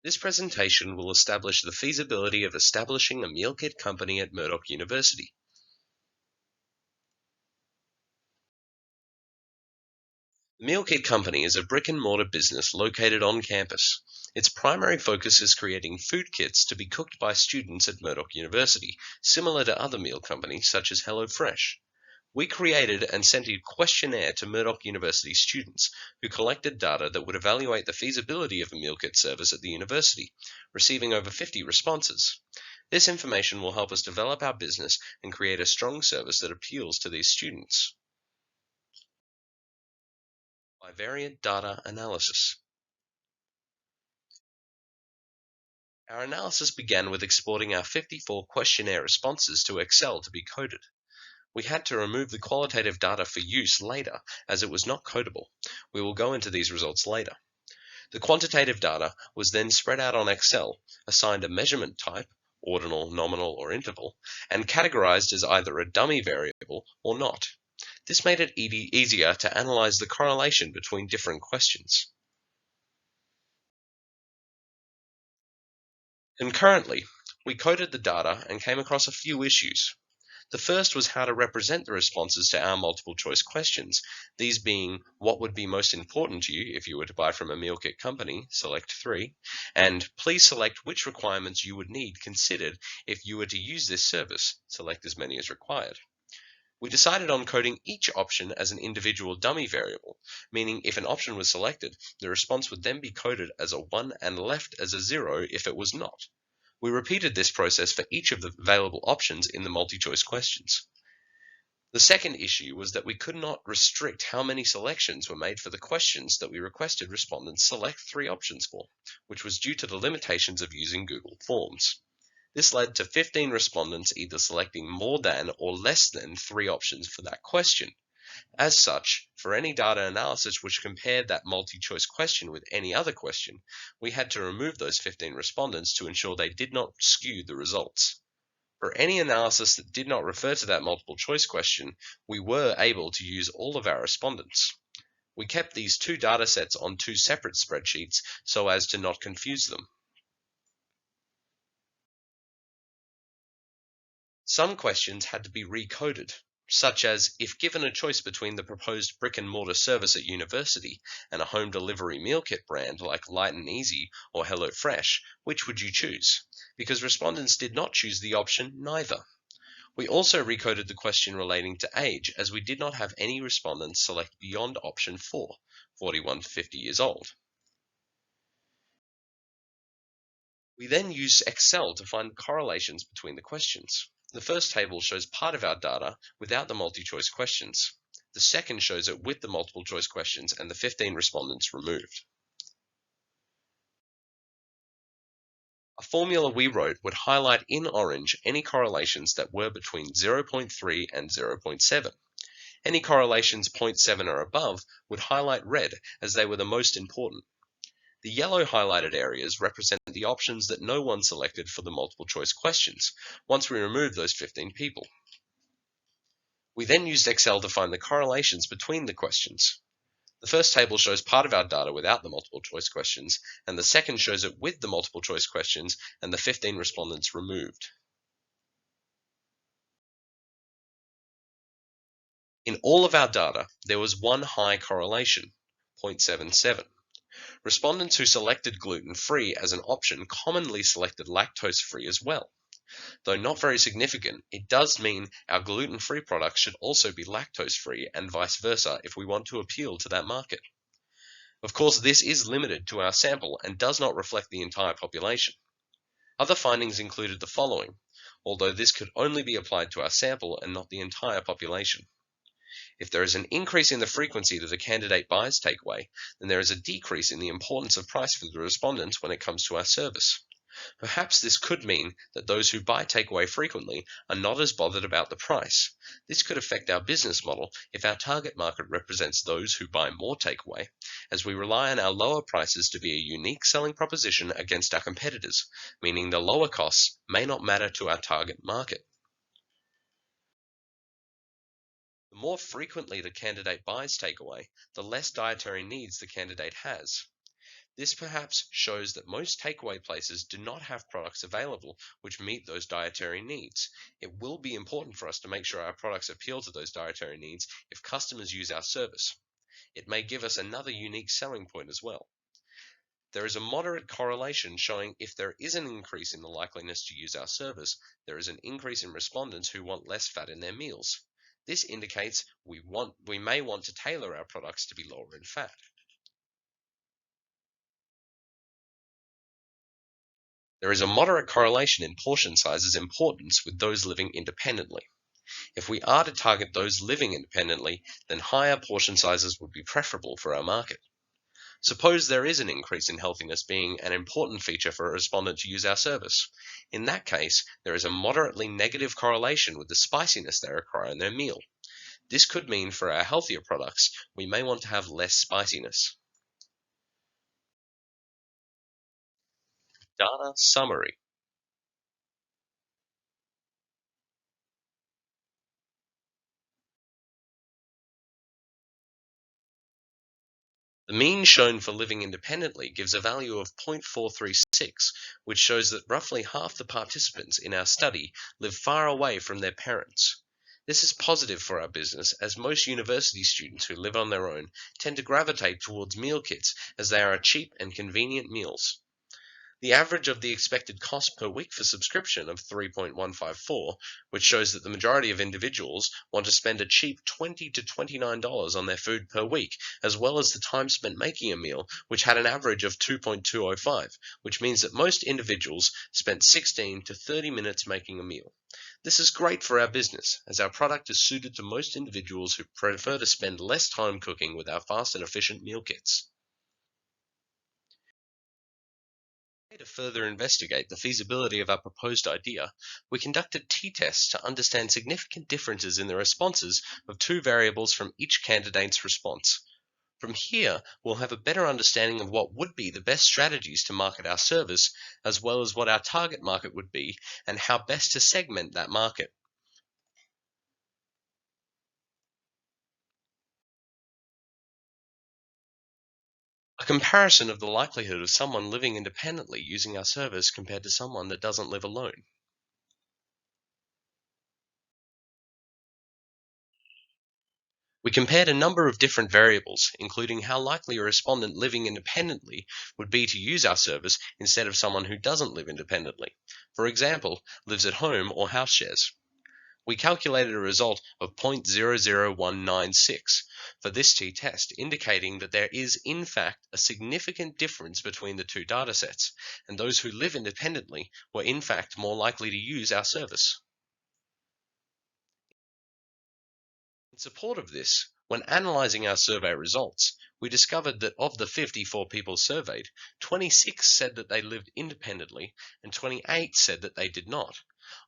This presentation will establish the feasibility of establishing a meal kit company at Murdoch University. The Meal Kit Company is a brick-and-mortar business located on campus. Its primary focus is creating food kits to be cooked by students at Murdoch University, similar to other meal companies such as HelloFresh. We created and sent a questionnaire to Murdoch University students who collected data that would evaluate the feasibility of a meal kit service at the university, receiving over 50 responses. This information will help us develop our business and create a strong service that appeals to these students. Bivariate data analysis. Our analysis began with exporting our 54 questionnaire responses to Excel to be coded. We had to remove the qualitative data for use later, as it was not codable. We will go into these results later. The quantitative data was then spread out on Excel, assigned a measurement type, ordinal, nominal, or interval, and categorized as either a dummy variable or not. This made it easier to analyze the correlation between different questions. Concurrently, we coded the data and came across a few issues. The first was how to represent the responses to our multiple choice questions, these being what would be most important to you if you were to buy from a meal kit company, select 3, and please select which requirements you would need considered if you were to use this service, select as many as required. We decided on coding each option as an individual dummy variable, meaning if an option was selected, the response would then be coded as a 1 and left as a 0 if it was not. We repeated this process for each of the available options in the multi-choice questions. The second issue was that we could not restrict how many selections were made for the questions that we requested respondents select 3 options for, which was due to the limitations of using Google Forms. This led to 15 respondents either selecting more than or less than 3 options for that question. As such, for any data analysis which compared that multi-choice question with any other question, we had to remove those 15 respondents to ensure they did not skew the results. For any analysis that did not refer to that multiple choice question, we were able to use all of our respondents. We kept these 2 data sets on 2 separate spreadsheets so as to not confuse them. Some questions had to be recoded, such as if given a choice between the proposed brick-and-mortar service at university and a home delivery meal kit brand like Light and Easy or HelloFresh, which would you choose? Because respondents did not choose the option neither. We also recoded the question relating to age, as we did not have any respondents select beyond option 4, 41 to 50 years old. We then used Excel to find correlations between the questions. The first table shows part of our data without the multi-choice questions. The second shows it with the multiple choice questions and the 15 respondents removed. A formula we wrote would highlight in orange any correlations that were between 0.3 and 0.7. Any correlations 0.7 or above would highlight red as they were the most important. The yellow highlighted areas represent the options that no one selected for the multiple choice questions, once we removed those 15 people. We then used Excel to find the correlations between the questions. The first table shows part of our data without the multiple choice questions, and the second shows it with the multiple choice questions and the 15 respondents removed. In all of our data, there was one high correlation, 0.77. Respondents who selected gluten-free as an option commonly selected lactose-free as well. Though not very significant, it does mean our gluten-free products should also be lactose-free and vice versa if we want to appeal to that market. Of course, this is limited to our sample and does not reflect the entire population. Other findings included the following, although this could only be applied to our sample and not the entire population. If there is an increase in the frequency that a candidate buys takeaway, then there is a decrease in the importance of price for the respondents when it comes to our service. Perhaps this could mean that those who buy takeaway frequently are not as bothered about the price. This could affect our business model if our target market represents those who buy more takeaway, as we rely on our lower prices to be a unique selling proposition against our competitors, meaning the lower costs may not matter to our target market. The more frequently the candidate buys takeaway, the less dietary needs the candidate has. This perhaps shows that most takeaway places do not have products available which meet those dietary needs. It will be important for us to make sure our products appeal to those dietary needs if customers use our service. It may give us another unique selling point as well. There is a moderate correlation showing if there is an increase in the likeliness to use our service, there is an increase in respondents who want less fat in their meals. This indicates we may want to tailor our products to be lower in fat. There is a moderate correlation in portion siz's importance with those living independently. If we are to target those living independently, then higher portion sizes would be preferable for our market. Suppose there is an increase in healthiness being an important feature for a respondent to use our service. In that case, there is a moderately negative correlation with the spiciness they require in their meal. This could mean for our healthier products, we may want to have less spiciness. Data summary. The mean shown for living independently gives a value of 0.436, which shows that roughly half the participants in our study live far away from their parents. This is positive for our business, as most university students who live on their own tend to gravitate towards meal kits as they are cheap and convenient meals. The average of the expected cost per week for subscription of 3.154, which shows that the majority of individuals want to spend a cheap $20 to $29 on their food per week, as well as the time spent making a meal, which had an average of 2.205, which means that most individuals spent 16 to 30 minutes making a meal. This is great for our business, as our product is suited to most individuals who prefer to spend less time cooking with our fast and efficient meal kits. To further investigate the feasibility of our proposed idea, we conducted t-tests to understand significant differences in the responses of two variables from each candidate's response. From here, we'll have a better understanding of what would be the best strategies to market our service, as well as what our target market would be and how best to segment that market. A comparison of the likelihood of someone living independently using our service compared to someone that doesn't live alone. We compared a number of different variables, including how likely a respondent living independently would be to use our service instead of someone who doesn't live independently. For example, lives at home or house shares. We calculated a result of 0.00196 for this t-test, indicating that there is in fact a significant difference between the two datasets, and those who live independently were in fact more likely to use our service. In support of this, when analyzing our survey results, we discovered that of the 54 people surveyed, 26 said that they lived independently and 28 said that they did not.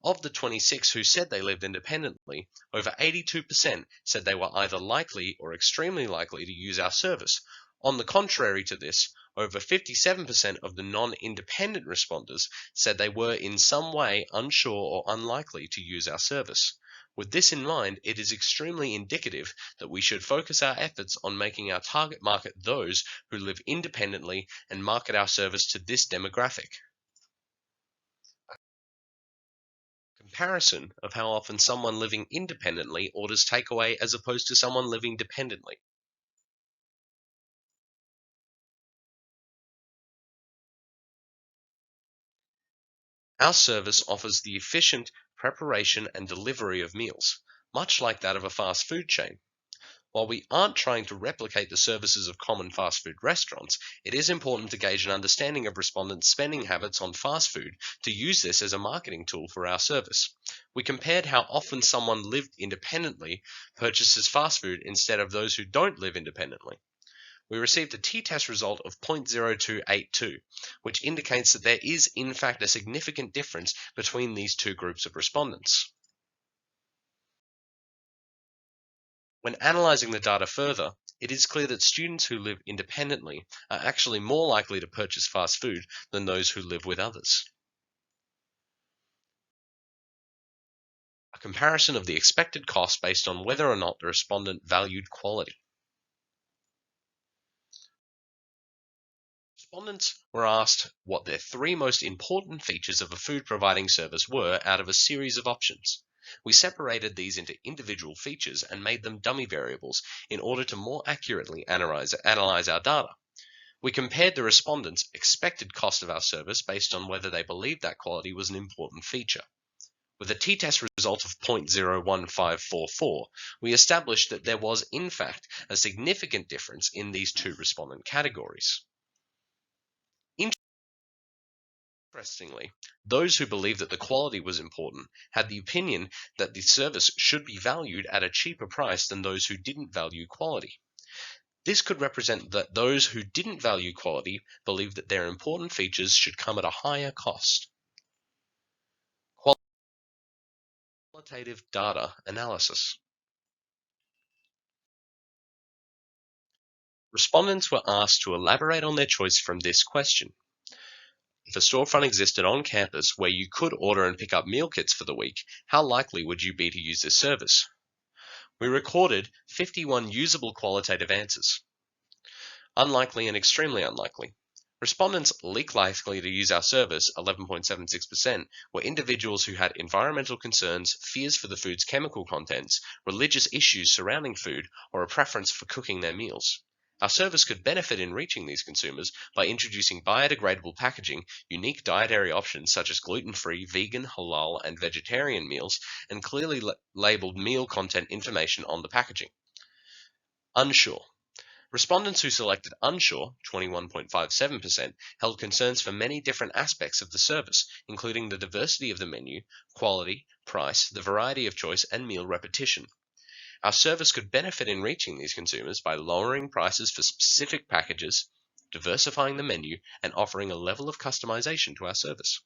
Of the 26 who said they lived independently, over 82% said they were either likely or extremely likely to use our service. On the contrary to this, over 57% of the non-independent responders said they were in some way unsure or unlikely to use our service. With this in mind, it is extremely indicative that we should focus our efforts on making our target market those who live independently and market our service to this demographic. Comparison of how often someone living independently orders takeaway as opposed to someone living dependently. Our service offers the efficient preparation and delivery of meals, much like that of a fast food chain. While we aren't trying to replicate the services of common fast food restaurants, it is important to gauge an understanding of respondents' spending habits on fast food to use this as a marketing tool for our service. We compared how often someone lived independently purchases fast food instead of those who don't live independently. We received a t-test result of 0.0282, which indicates that there is in fact a significant difference between these two groups of respondents. When analyzing the data further, it is clear that students who live independently are actually more likely to purchase fast food than those who live with others. A comparison of the expected cost based on whether or not the respondent valued quality. Respondents were asked what their three most important features of a food providing service were out of a series of options. We separated these into individual features and made them dummy variables in order to more accurately analyze our data. We compared the respondents' expected cost of our service based on whether they believed that quality was an important feature. With a t-test result of 0.01544, we established that there was, in fact, a significant difference in these two respondent categories. Interestingly, those who believed that the quality was important had the opinion that the service should be valued at a cheaper price than those who didn't value quality. This could represent that those who didn't value quality believed that their important features should come at a higher cost. Qualitative data analysis. Respondents were asked to elaborate on their choice from this question. If a storefront existed on campus where you could order and pick up meal kits for the week, how likely would you be to use this service? We recorded 51 usable qualitative answers. Unlikely and extremely unlikely. Respondents least likely to use our service, 11.76%, were individuals who had environmental concerns, fears for the food's chemical contents, religious issues surrounding food, or a preference for cooking their meals. Our service could benefit in reaching these consumers by introducing biodegradable packaging, unique dietary options such as gluten-free, vegan, halal, and vegetarian meals, and clearly labeled meal content information on the packaging. Unsure. Respondents who selected unsure, 21.57%, held concerns for many different aspects of the service, including the diversity of the menu, quality, price, the variety of choice, and meal repetition. Our service could benefit in reaching these consumers by lowering prices for specific packages, diversifying the menu, and offering a level of customization to our service.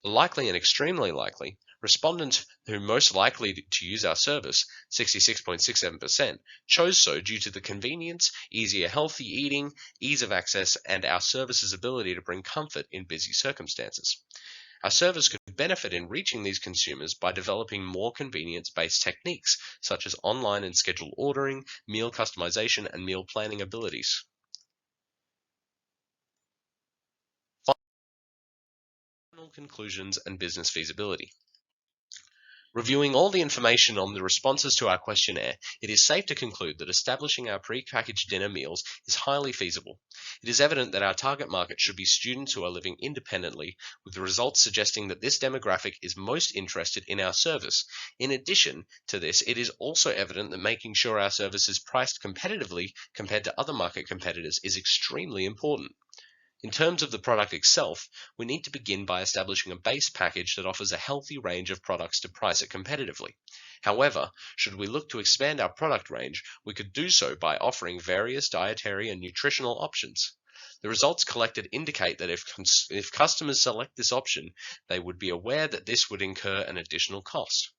Likely and extremely likely, respondents who most likely to use our service, 66.67%, chose so due to the convenience, easier healthy eating, ease of access, and our service's ability to bring comfort in busy circumstances. Our service could benefit in reaching these consumers by developing more convenience-based techniques, such as online and scheduled ordering, meal customization, and meal planning abilities. Final conclusions and business feasibility. Reviewing all the information on the responses to our questionnaire, it is safe to conclude that establishing our pre-packaged dinner meals is highly feasible. It is evident that our target market should be students who are living independently, with the results suggesting that this demographic is most interested in our service. In addition to this, it is also evident that making sure our service is priced competitively compared to other market competitors is extremely important. In terms of the product itself, we need to begin by establishing a base package that offers a healthy range of products to price it competitively. However, should we look to expand our product range, we could do so by offering various dietary and nutritional options. The results collected indicate that if customers select this option, they would be aware that this would incur an additional cost.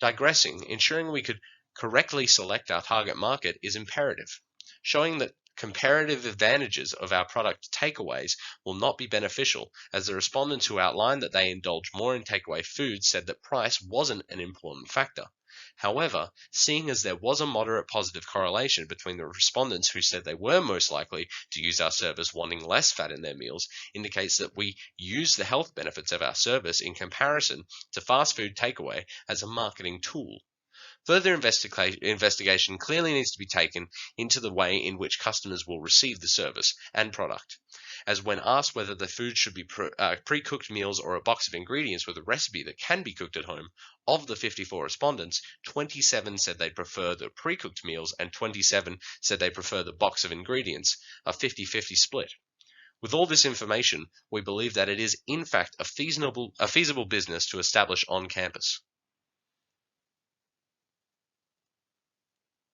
Digressing, ensuring we could correctly select our target market is imperative. Showing that comparative advantages of our product takeaways will not be beneficial, as the respondents who outlined that they indulge more in takeaway food said that price wasn't an important factor. However, seeing as there was a moderate positive correlation between the respondents who said they were most likely to use our service wanting less fat in their meals, indicates that we use the health benefits of our service in comparison to fast food takeaway as a marketing tool. Further investigation clearly needs to be taken into the way in which customers will receive the service and product, as when asked whether the food should be pre-cooked meals or a box of ingredients with a recipe that can be cooked at home, of the 54 respondents, 27 said they prefer the pre-cooked meals and 27 said they prefer the box of ingredients, a 50-50 split. With all this information, we believe that it is in fact a feasible business to establish on campus.